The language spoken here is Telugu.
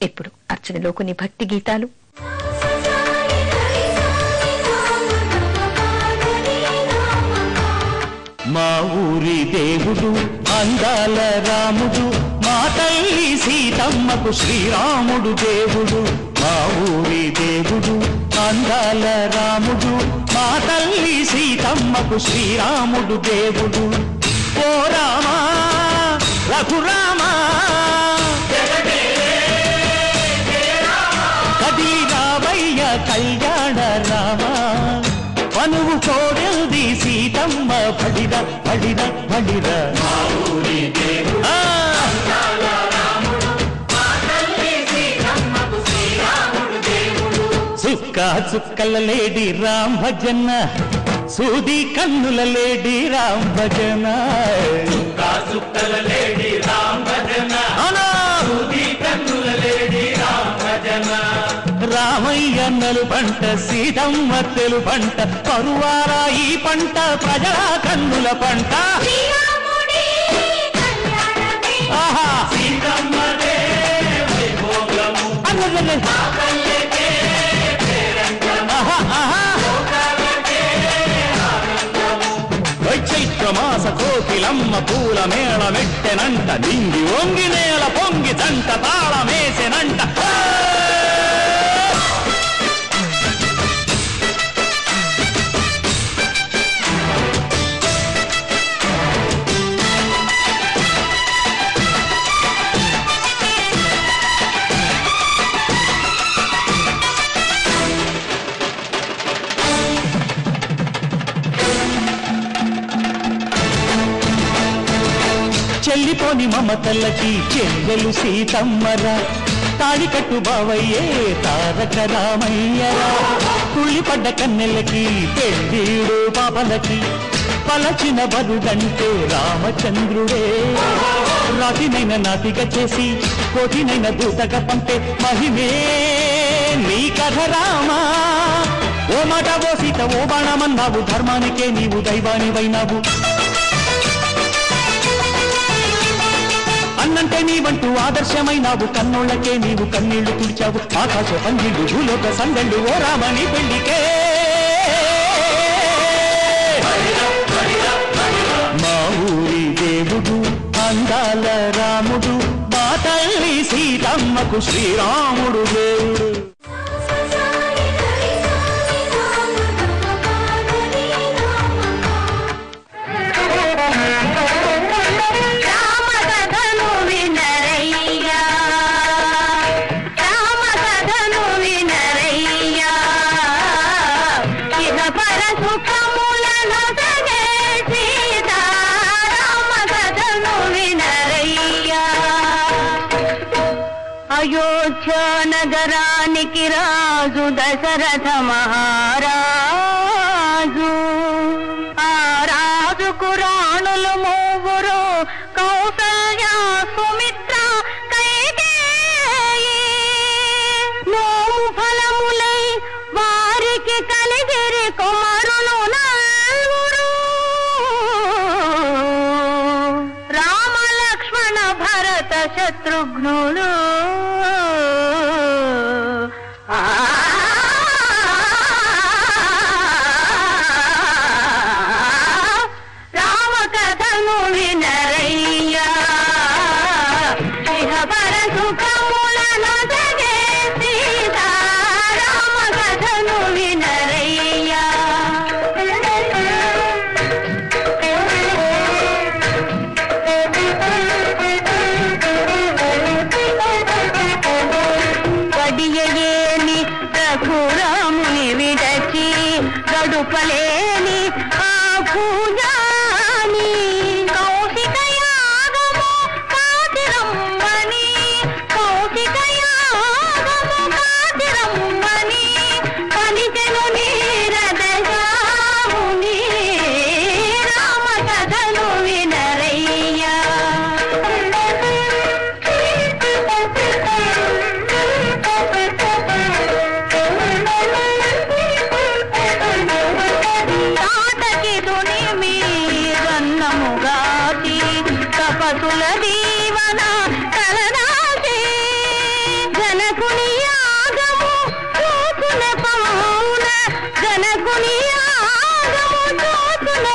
ఇప్పుడు అర్చనలో కొన్ని భక్తి గీతాలు. మా ఊరి దేవుడు అందాల రాముడు, మా తల్లి సీతమ్మకు శ్రీరాముడు దేవుడు. మా ఊరి దేవుడు అందాల రాముడు, మా తల్లి సీతమ్మకు శ్రీరాముడు దేవుడు. ఓ రామా రఘురామా కదిలి రావయ్య కళ్యాణ రామా, పనువు కోడెల్ది సీతమ్మ పడిర పడిర పడిర. చుక్క చుక్కల లేడి రామ్ భజన, సూది కన్నుల లేడి రామ్ భజన. చుక్క చుక్కల లేడి రామ్ భజన, సూది కన్నుల లేడి రామ్ భజన. రామయ్య నలుపంట సీతమ్మ తెలుపంట, పరువార ఈ పంట ప్రజల కన్నుల పంట. ఆహా సీతమ్మదే వైభోగము, చైత్రమాస కోకిలమ్మ పూల మేళ మెట్టెనంట, నింగి వంగి నేల పొంగి జంట తాళమేసెనంట. చెల్లిపోని మమతల్లకి చెల్లెలు సీతమ్మరా, తాళికట్టు బావయ్యే తారక రామయ్యరా. కుళ్ళిపడ్డ కన్నెలకి పెళ్ళీడు పాపలకి, పలచిన బరుడంటే రామచంద్రుడే. రాతినైన నాతిగా చేసి కోటినైన దూతగా పంపే మహిమే నీ కథ రామా. ఓ మాట ఓ సీత ఓ బాణమన్నావు, ధర్మానికే నీవు దైవానివైనావు. అన్నంటే నీవంటూ ఆదర్శమైనావు, కన్నోళ్లకే నీవు కన్నీళ్లు తుడిచావు. ఆకాశ పందిళ్ళు భూలోక సందళ్ళు ఓ రామని పెళ్లికే. మా ఊరి దేవుడు అందాల రాముడు, మా తల్లి సీతమ్మకు శ్రీరాముడు దేవుడు. అయోధ్య నగరానికి రాజు దశరథ మహారాజు, ఆ రాజుకు రాణులు మూవురు, కౌసల్య సుమిత్ర కైకేయి. నోము ఫలములై వారికి కలిగిరి కుమారులు నలుగురు, రామ లక్ష్మణ భరత శత్రుఘ్నులు. రామ కథను వినరయ్యా, ఇహపర సుఖములను జగే సీతా. రామ కథను వినరయ్యా. గడియలేని రఘురాముని విడచి, గడుపలేని ఆ పూజాని. కౌశిక యాగము కాతిరమ్మని, కౌశిక యాగము కాతిరమ్మని, పలికెను నీరదశాముని. రామ కథను వినరయ్యా. తాటకి దుని మీరన్నముగాచి, తపసుల దీవన కలనాచి, జన రఘుని రాగము చూచున